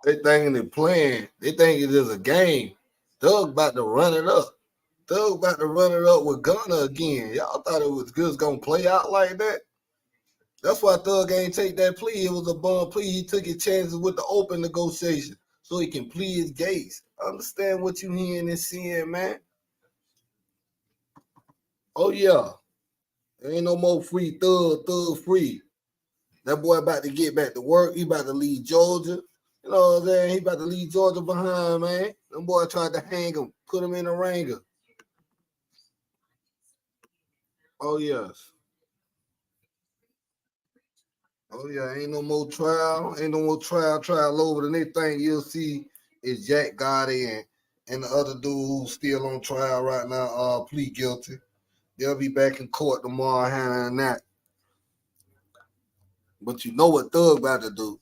They thinking they playing. They think it is a game. Thug about to run it up. Thug about to run it up with Gunna again. Y'all thought it was just gonna play out like that? That's why Thug ain't take that plea. It was a bum plea. He took his chances with the open negotiation so he can plead his case. Understand what you hearing and seeing, man. Oh yeah. There ain't no more free thug free. That boy about to get back to work. He about to leave Georgia. You know what I'm saying? He about to leave Georgia behind, man. Them boy tried to hang him, put him in a ringer. Oh yes. Oh yeah, ain't no more trial. Ain't no more trial over. The next thing you'll see is Jack Gotti and the other dude who's still on trial right now, plead guilty. They'll be back in court tomorrow handling that. But you know what Thug about to do?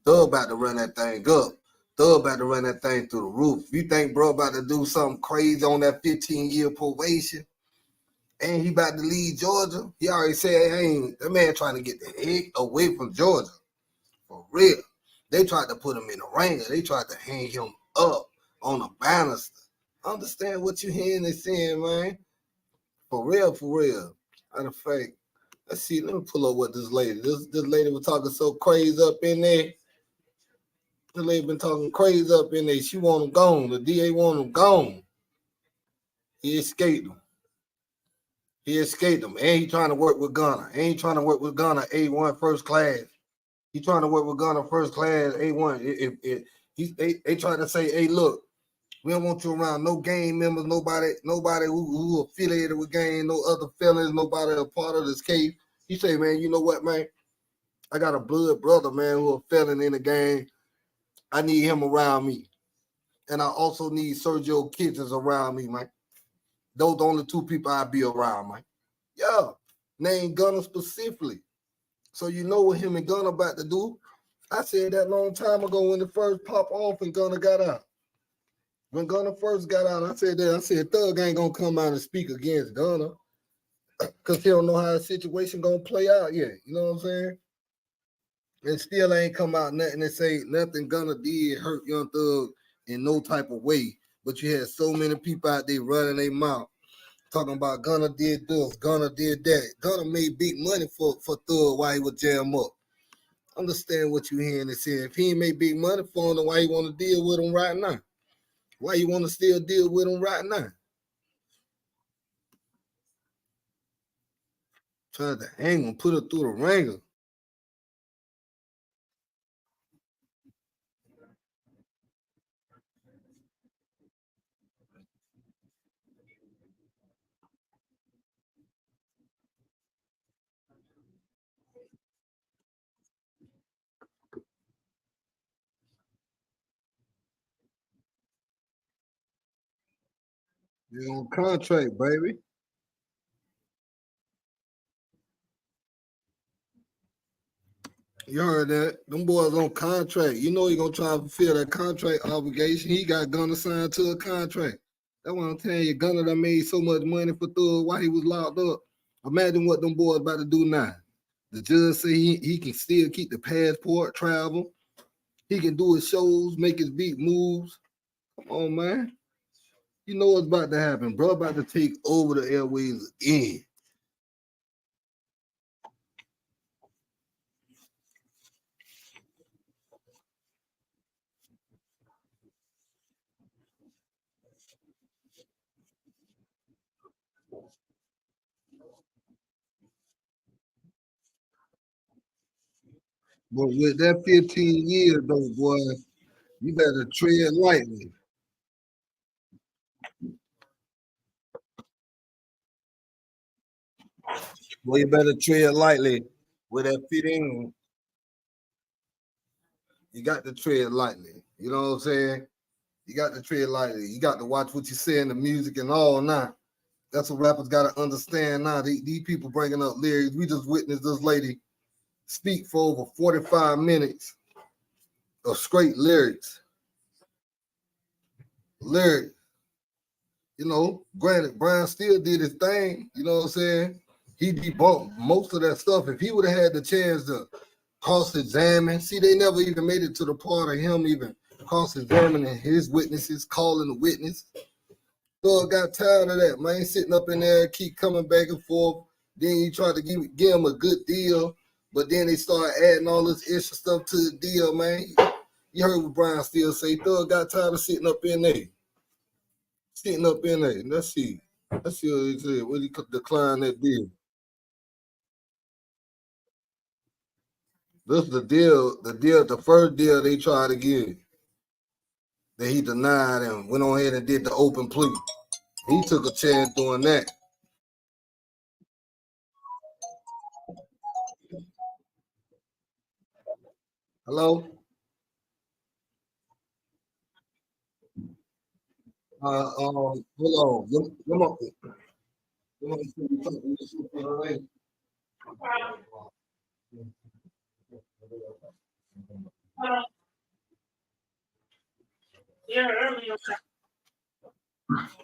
Thug about to run that thing up. Thug about to run that thing through the roof. You think bro about to do something crazy on that 15-year probation? And he about to leave Georgia? He already said, hey, that man trying to get the heck away from Georgia. For real. They tried to put him in a ringer. They tried to hang him up on a banister. Understand what you're hearing and seeing, man. For real, for real. Matter of fact, let's see. Let me pull up what this lady. This lady was talking so crazy up in there. The lady been talking crazy up in there. She want him gone. The DA want him gone. He escaped him. He escaped him. And he trying to work with Gunna. And he trying to work with Gunna A1 first class. He trying to work with Gunna first class A1. They trying to say, hey, look, we don't want you around no gang members, nobody who affiliated with gang, no other felons, nobody a part of this case. He say, man, you know what, man? I got a blood brother, man, who a felon in the gang. I need him around me. And I also need Sergio Kitchens around me, man. Those the only two people I be around, man. Yeah, name Gunna specifically. So you know what him and Gunna about to do? I said that long time ago when it first popped off and Gunna got out. When Gunna first got out, I said Thug ain't gonna come out and speak against Gunna because he don't know how the situation gonna play out yet. You know what I'm saying? And still ain't come out nothing and say nothing Gunna did hurt Young Thug in no type of way. But you had so many people out there running their mouth talking about Gunna did this, Gunna did that. Gunna made big money for Thug while he was jam up. Understand what you hearing and saying. If he ain't make big money for him, then why you want to deal with him right now? Why you want to still deal with him right now? Trying to hang him, put it through the ringer. You on contract, baby. You heard that? Them boys on contract. You know he gonna try to fulfill that contract obligation. He got Gunna signed to a contract. That's what I'm telling you. Gunna done made so much money for Thug while he was locked up. Imagine what them boys about to do now. The judge say he can still keep the passport, travel. He can do his shows, make his beat moves. Come on, man. You know what's about to happen, bro. About to take over the airways again. But with that 15 years, though, boy, you better tread lightly. Boy, you better tread lightly with that 15. You got to tread lightly. You know what I'm saying? You got to tread lightly. You got to watch what you say in the music and all now. That's what rappers got to understand now. These people bringing up lyrics. We just witnessed this lady speak for over 45 minutes of straight lyrics. Lyrics. You know, granted, Brian still did his thing. You know what I'm saying? He debunked most of that stuff. If he would have had the chance cross-examine. See, they never even made it to the part of him even cross-examining his witnesses, calling the witness. Thug got tired of that, man. Sitting up in there, keep coming back and forth. Then you try to give him a good deal, but then they start adding all this extra stuff to the deal, man. You heard what Brian Steele say. Thug got tired of sitting up in there. Sitting up in there. Let's see. Let's see what he said. What he decline that deal. This is the first deal they tried to give that he denied and went on ahead and did the open plea. He took a chance doing that. Hello? Hold on. Come on. Yeah,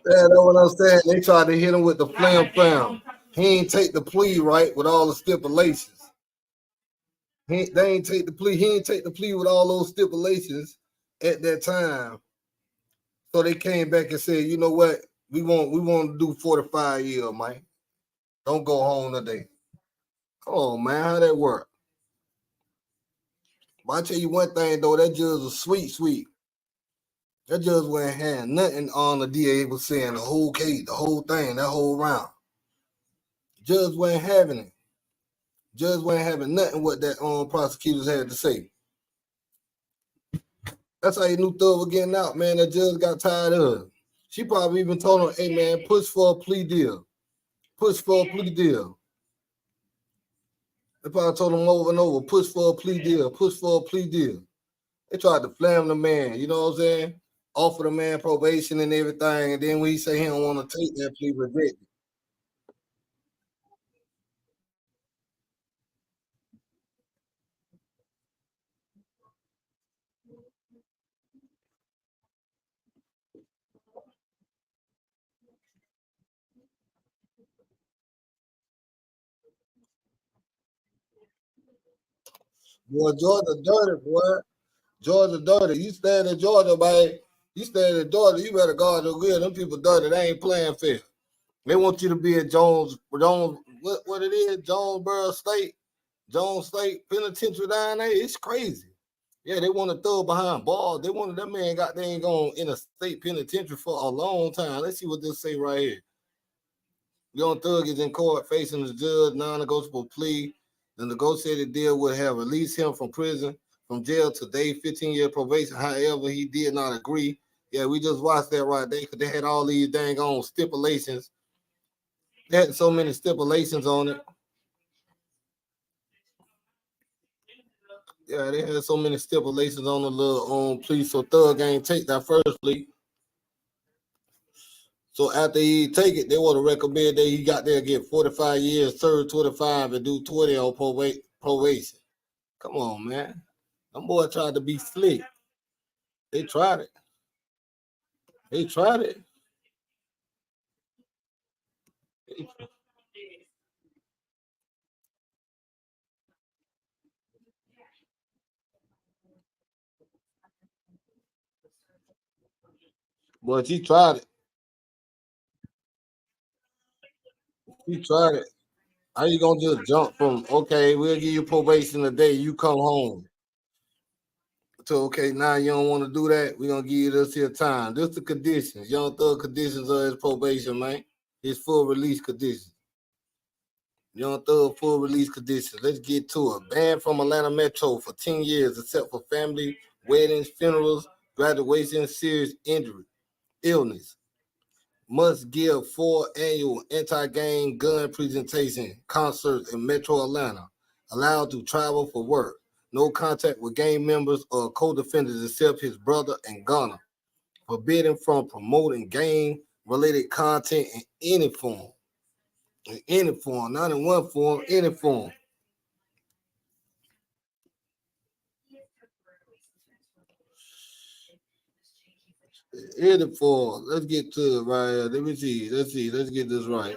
that's what I'm saying. They tried to hit him with the flam flam. He ain't take the plea right with all the stipulations. They ain't take the plea. He ain't take the plea with all those stipulations at that time. So they came back and said, you know what? We want to do 45 years, man. Don't go home today. Come on, man. How that work? But I tell you one thing though, that judge was sweet. That judge wasn't having nothing on the DA was saying the whole case, the whole thing, that whole round. Judge wasn't having it. Judge wasn't having nothing what that prosecutors had to say. That's how you knew Thug was getting out, man. That judge got tired of it. She probably even told him, hey man, push for a plea deal. Push for a plea deal. They probably told him over and over, push for a plea deal, push for a plea deal. They tried to flam the man, you know what I'm saying? Offer the man probation and everything, and then when he say he don't want to take that plea, reject it. Boy, Georgia dirty, boy. Georgia dirty. You stand in Georgia, man. You stand in Georgia, you better guard your good. Them people dirty. They ain't playing fair. They want you to be at Jones, what it is, Jonesboro State, Jones State Penitentiary down there. It's crazy. Yeah, they want to throw behind bars. They wanted that man got they ain't going in a state penitentiary for a long time. Let's see what this say right here. Young Thug is in court facing the judge non-negotiable plea. The negotiated deal would have released him from jail today, 15-year probation. However, he did not agree. Yeah, we just watched that right there because they had all these dang on stipulations. They had so many stipulations on it. Yeah, they had so many stipulations on the little plea. So Thug ain't take that first plea. So after he take it, they want to recommend that he got there get 45 years, serve 25, and do 20 on probation. Come on, man. Them boy tried to be slick. They tried it. They tried it. But he tried it. He tried it. How you gonna just jump from okay, we'll give you probation today, you come home. So okay, now you don't want to do that. We're gonna give you this here time. This the conditions. Young Thug conditions of his probation, man. His full release conditions. Young Thug full release conditions. Let's get to it. Banned from Atlanta Metro for 10 years, except for family, weddings, funerals, graduation, serious injury, illness. Must give 4 annual anti-gang gun presentation concerts in Metro Atlanta. Allowed to travel for work. No contact with gang members or co-defendants except his brother and Gunna. Forbidden from promoting gang-related content in any form. In any form, not in one form, any form. Any form. Let's get to it right here. Let me see. Let's see. Let's get this right.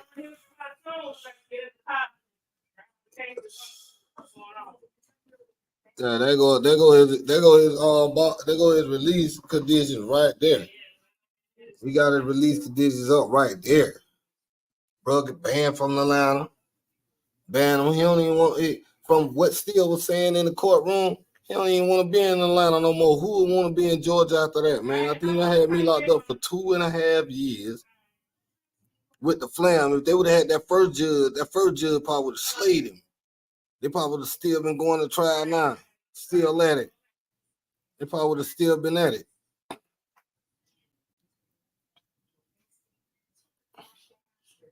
Yeah, there go his release conditions right there. We got his release conditions up right there. Bro get banned from Atlanta. Ban him. He don't even want it. From what Steele was saying in the courtroom, he don't even want to be in Atlanta no more. Who would want to be in Georgia after that, man? I think they had me locked up for 2.5 years with the flam. If they would have had that first judge probably would have slayed him. They probably would have still been going to trial now. Still at it. They probably would have still been at it.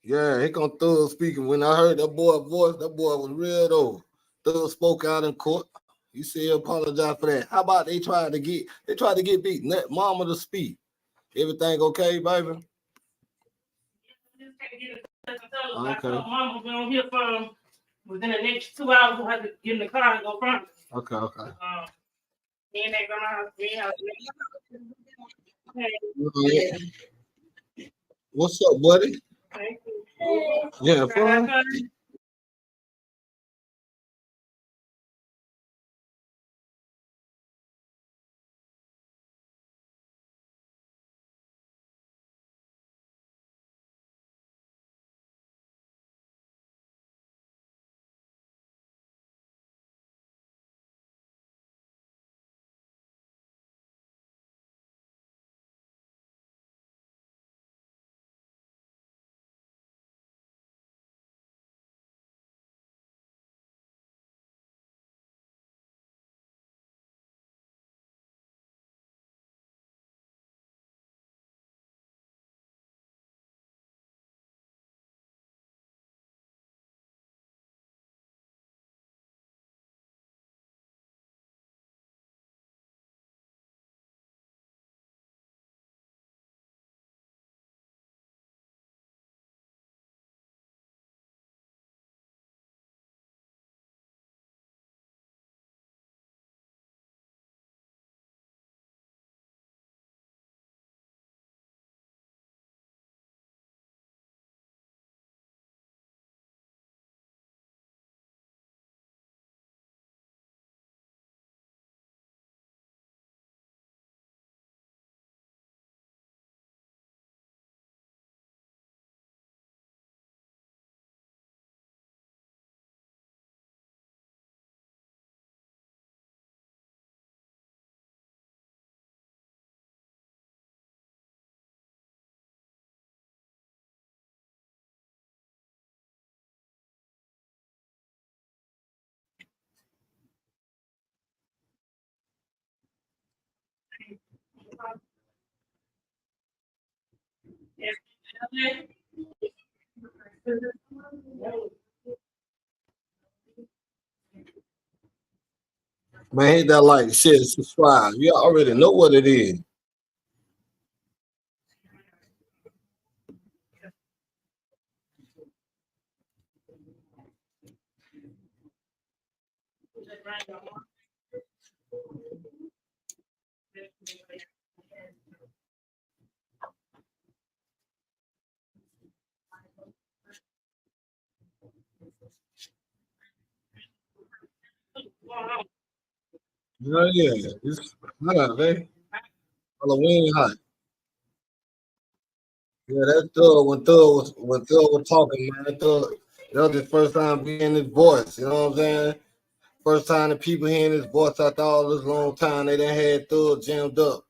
Yeah, he gonna Thug speaking. When I heard that boy voice, that boy was real though. Thug spoke out in court. You say he apologize for that. How about they tried to get beat? Let mama to speak. Everything okay, baby? Okay. Mama will be on here for within the next 2 hours. We'll have to get in the car and go front. Okay. Me and that grandma, yeah. What's up, buddy? Yeah, fun. Man, hit that like, share, subscribe. You already know what it is. Yeah. It's hot, man. Halloween hot. Yeah, that Thug when Thug was talking, man. That was his first time hearing his voice. You know what I'm saying? First time the people hearing his voice after all this long time, they done had Thug jammed up.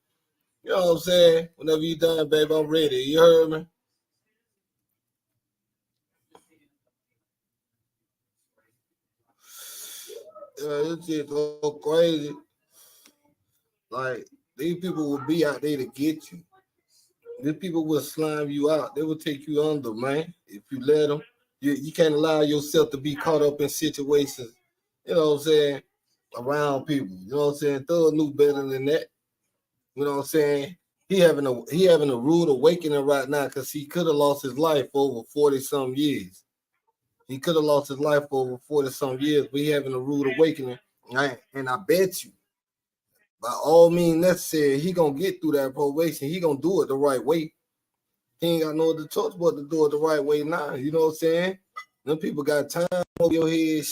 You know what I'm saying? Whenever you done, babe, I'm ready. You heard me? Yeah, it's just so crazy. Like, these people will be out there to get you. These people will slime you out. They will take you under, man. If you let them, you can't allow yourself to be caught up in situations. You know what I'm saying? Around people. You know what I'm saying? Thug knew better than that. You know what I'm saying? He having a rude awakening right now because he could have lost his life for over 40 some years. He could have lost his life for over 40 some years, but he having a rude awakening. And I bet you, by all means necessary, he gonna get through that probation. He gonna do it the right way. He ain't got no other choice but to do it the right way now. You know what I'm saying? Them people got time over your head.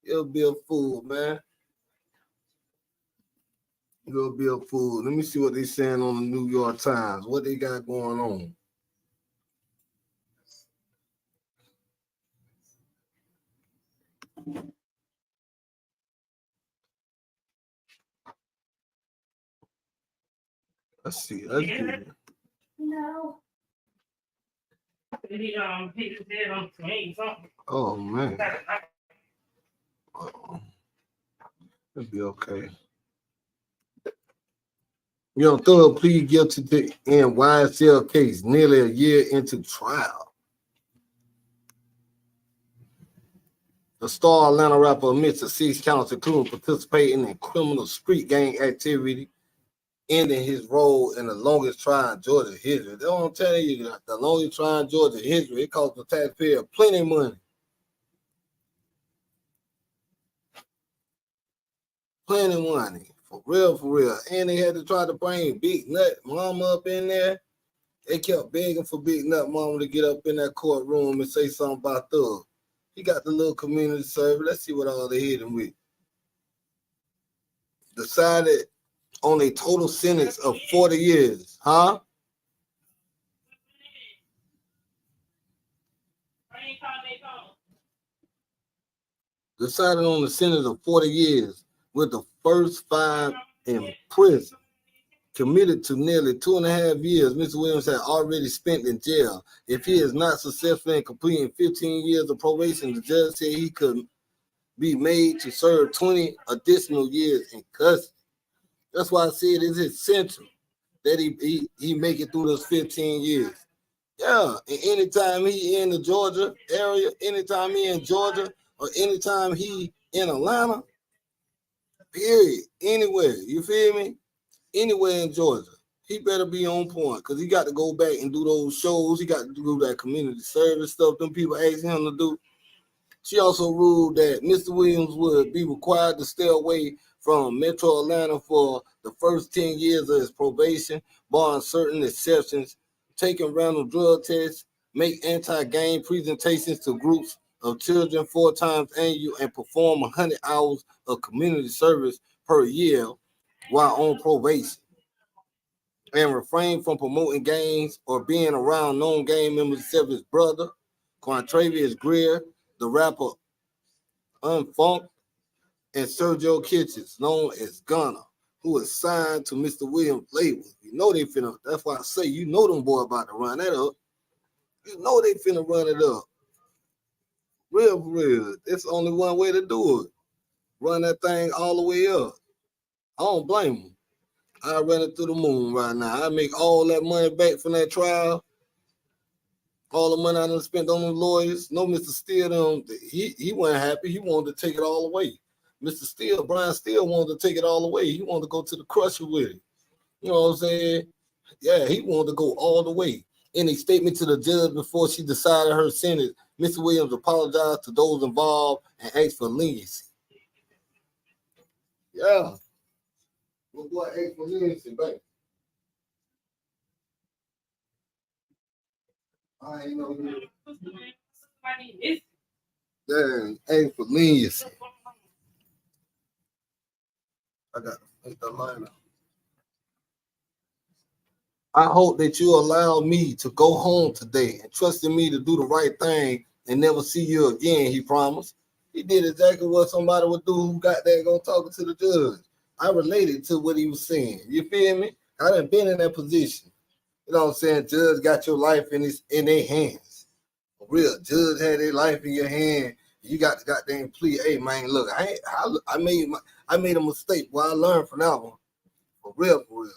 You'll be a fool, man. You'll be a fool. Let me see what they saying on the New York Times. What they got going on? Let's see. Let's see. No. Oh man. It'll be okay. Thug plead guilty to YSL case nearly a year into trial. The star Atlanta rapper admits to 6 counts, including participating in criminal street gang activity, ending his role in the longest trial in Georgia history. That's what I'm telling you, the longest trial in Georgia history. It cost the taxpayer plenty of money. Plenty of money. For real, for real. And they had to try to bring Big Nut Mama up in there. They kept begging for Big Nut Mama to get up in that courtroom and say something about Thug. He got the little community service. Let's see what all they hit him with. Decided on a total sentence of 40 years. Huh? Decided on a sentence of 40 years, with the first 5 in prison. Committed to nearly 2.5 years, Mr. Williams had already spent in jail. If he is not successful in completing 15 years of probation, the judge said he could be made to serve 20 additional years in custody. That's why I said it's essential that he make it through those 15 years. Yeah, and anytime he in the Georgia area, anytime he in Georgia, or anytime he in Atlanta, period, anywhere, you feel me? Anywhere in Georgia, he better be on point because he got to go back and do those shows. He got to do that community service stuff them people asking him to do. She also ruled that Mr. Williams would be required to stay away from Metro Atlanta for the first 10 years of his probation, barring certain exceptions, taking random drug tests, make anti-gang presentations to groups of children 4 times annual, and perform 100 hours of community service per year while on probation, and refrain from promoting gangs or being around known gang members except his brother, Quantravius Greer, the rapper Unfunk, and Sergio Kitchens, known as Gunna, who is signed to Mr. Williams' label. You know they finna, that's why I say, you know them boy about to run that up. You know they finna run it up. Real, real. It's only one way to do it. Run that thing all the way up. I don't blame them. I run it through the moon right now. I make all that money back from that trial. All the money I done spent on the lawyers. No, Mr. Steele, he wasn't happy. He wanted to take it all away. Mr. Steele, Brian Steele wanted to take it all away. He wanted to go to the crusher with it. You know what I'm saying? Yeah, he wanted to go all the way. In a statement to the judge before she decided her sentence, Mr. Williams apologized to those involved and asked for leniency. Yeah. Well, boy, asked for leniency, baby. I ain't know you. Dang, asked for leniency. I got to make the line up. I hope that you allow me to go home today and trust in me to do the right thing and never see you again, he promised. He did exactly what somebody would do who got there going talking to the judge. I related to what he was saying. You feel me? I done been in that position. You know what I'm saying? Judge got your life in their hands. For real, judge had their life in your hand. You got the goddamn plea. Hey man, look, I made a mistake. Well, I learned from that one. For real, for real.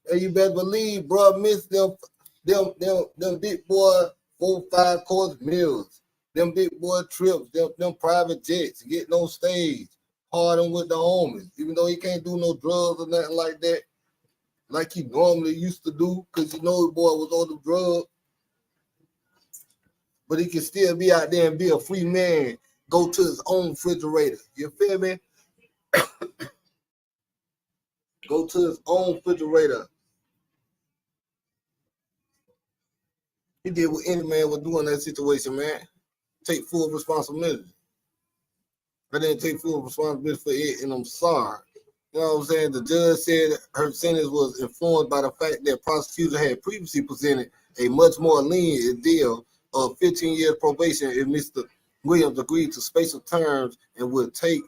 And you better believe, bro, miss them big boy 4-5 course meals, them big boy trips, them private jets, getting on stage, harding with the homies, even though he can't do no drugs or nothing like that, like he normally used to do, because you know the boy was on the drugs, but he can still be out there and be a free man, go to his own refrigerator. You feel me? Go to his own refrigerator. He did what any man would do in that situation, man. Take full responsibility. I didn't take full responsibility for it, and I'm sorry. You know what I'm saying? The judge said her sentence was informed by the fact that prosecutor had previously presented a much more lenient deal of 15 years probation if Mr. Williams agreed to spatial terms and would take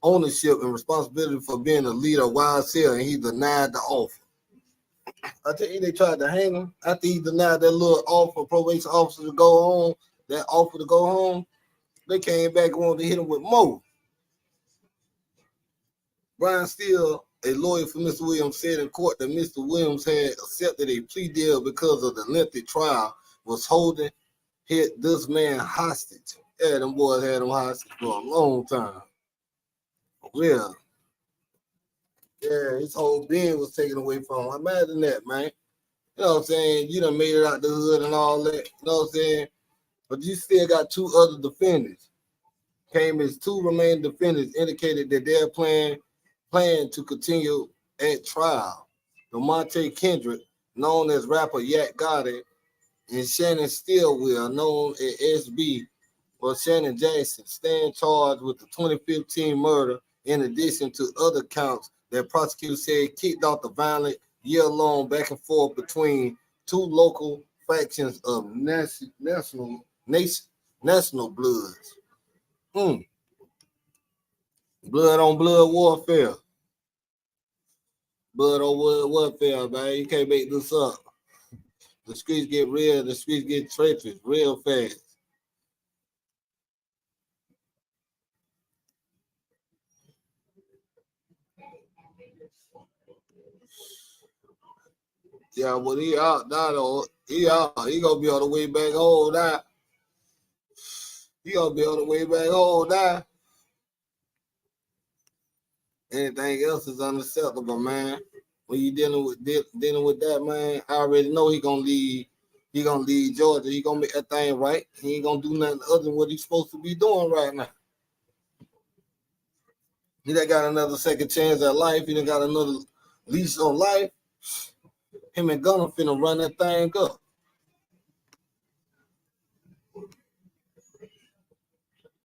ownership and responsibility for being the leader of YSL, and he denied the offer. I tell you, they tried to hang him after he denied that little offer, probation officer to go home, that offer to go home. They came back and wanted to hit him with more. Brian Steele, a lawyer for Mr. Williams, said in court that Mr. Williams had accepted a plea deal because of the lengthy trial was holding this man hostage. Yeah, them boys had him hostage for a long time. Yeah. Yeah, his whole being was taken away from him. Imagine that, man. You know what I'm saying? You done made it out the hood and all that. You know what I'm saying? But you still got two other defendants. Came as two remaining defendants indicated that they're plan to continue at trial. Lamonte Kendrick, known as rapper Yak Gotti, and Shannon Stillwell, known as SB, or Shannon Jackson, stand charged with the 2015 murder in addition to other counts that prosecutors said kicked off the violent year-long back and forth between two local factions of national bloods. Blood on blood warfare. Blood on blood warfare, man. You can't make this up. The streets get real. The streets get treacherous real fast. Yeah, but he out now, though. He out. He gonna be on the way back home now. He gonna be on the way back home now. Anything else is unacceptable, man. When you dealing with that, man, I already know he gonna leave. He gonna leave Georgia. He gonna make that thing right. He ain't gonna do nothing other than what he's supposed to be doing right now. He done got another second chance at life. He done got another lease on life. Him and Gunna finna run that thing up.